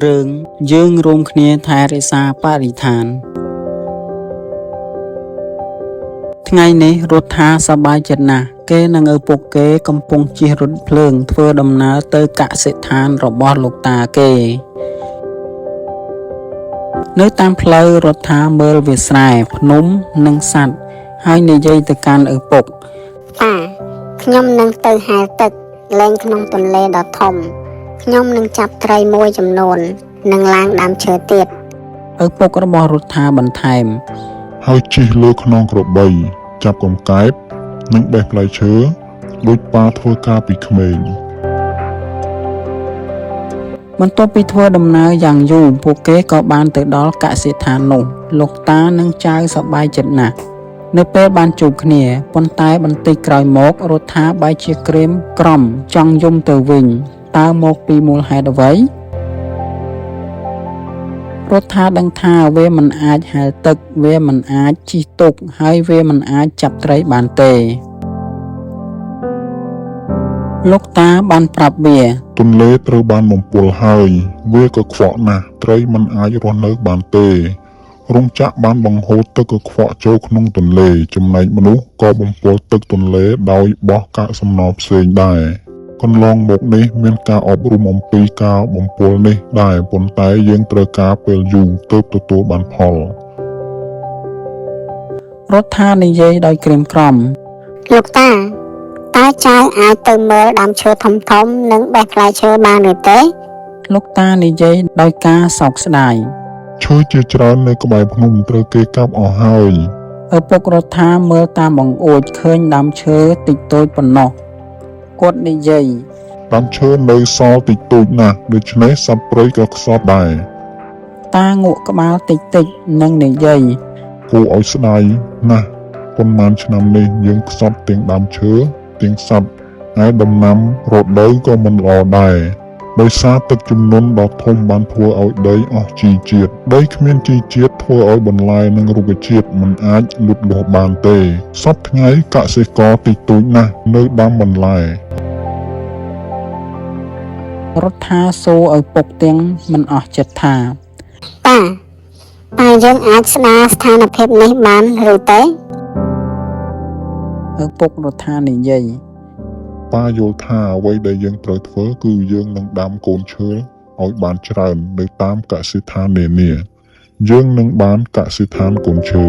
រឿងយើងរួមគ្នាថែរក្សាបរិស្ថានថ្ងៃនេះរដ្ឋាសប្បាយចិត្តណាស់គេនឹងឪពុកគេកំពុងជិះរថភ្លើងធ្វើដំណើរទៅកសិដ្ឋានរបស់លោកតាគេនៅតាមផ្លូវរដ្ឋាមើលវាស្រែភ្នំនិងសត្វហើយនិយាយទៅកាន់ឪពុកតាខ្ញុំនឹងទៅហែលទឹកលេងក្នុងទន្លេដ៏ធំខ្ញុំនឹងចាប់ត្រីមួយចំនួននិងឡើងដើមឈើទៀតឪពុករបស់រដ្ឋាបន្ថែមហើយជិះលើខ្នងក្របីចាប់កង្កែបនិងបេះផ្លែឈើដូចប៉ាធ្វើការពីក្មេងបន្ទាប់ពីធ្វើដំណើរយ៉ាងយូរពួកគេក៏បានទៅដល់កសិដ្ឋាននោះលោកតានិងចៅសប្បាយចិត្តណាស់នៅពេលបានជួបគ្នាប៉ុន្តែបន្តិចក្រោយមករដ្ឋាបែរជាក្រៀមក្រំចង់យំទៅវិញតើមកពីមូលហេតុអ្វីរដ្ឋាដឹងថាវាមិនអាចហែលទឹកវាមិនអាចជិះទូកហើយវាមិនអាចចាប់ត្រីបានទេលោកតាបានប្រាប់វាទន្លេត្រូវបានបំពុលហើយវាកខ្វក់ណាស់ត្រីមិនអាចរស់នៅបានទេរោងចក្របានបង្ហូរទឹកកខ្វក់ចូលក្នុងទន្លេចំណែកមនុស្សក៏បំពុលទឹកទន្លេដោយបោះកាកសំណល់ផ្សេងដែរកន្លងមកនេះមានការអប់រំអំពីការបំពុលនេះដែរប៉ុន្តែយើងត្រូវការពេលយូរទើបទទួលបានផលរដ្ឋានិយាយដោយក្រៀមក្រំលោកតាតើចៅអាចទៅមើលដើមឈើធំៗនិងបេះផ្លែឈើបានឬទេលោកតានិយាយដោយការសោកស្ដាយឈើជាច្រើននៅក្បែរភ្នំត្រូវគេកាប់អស់ហើយឪពុករដ្ឋាមើលតាមបង្អួចឃើញដើមឈើតិចតូចប៉ុណ្ណោះគាត់និយាយដើមឈើនៅសល់តិចតួចណាស់ដូច្នេះសត្វព្រៃក៏ខ្សត់ដែរតាងក់ក្បាលតិចតិចនិងនិយាយគួរឲ្យស្ដាយណាស់ប៉ុន្មានឆ្នាំនេះយើងខ្សត់ទាំងដើមឈើទាំងសត្វហើយដំណាំរដូវក៏មិនល្អដែរដោយសារទឹកជំនន់ដ៏ធំបានធ្វើឲ្យដីអស់ជីជាតិដីគ្មានជីជាតិធ្វើឲ្យបន្លែនិងរុក្ខជាតិមិនអាចលូតលាស់បានទេសប្តាហ៍ថ្ងៃកសិករតិចតួចណាស់នៅដាំបន្លែរដ្ឋាសួរឪពុកទាំងមិនអស់ចិត្តថាតាយើងអាចស្ដារស្ថានភាពនេះបានឬទេឪពុករដ្ឋានិយាយប៉ាយល់ថាអ្វីដែលយើងត្រូវធ្វើគឺយើងនឹងដាំកូនឈើឲ្យបានច្រើននៅតាមកសិដ្ឋាននានាយើងនឹងបានកសិដ្ឋានកូនឈើ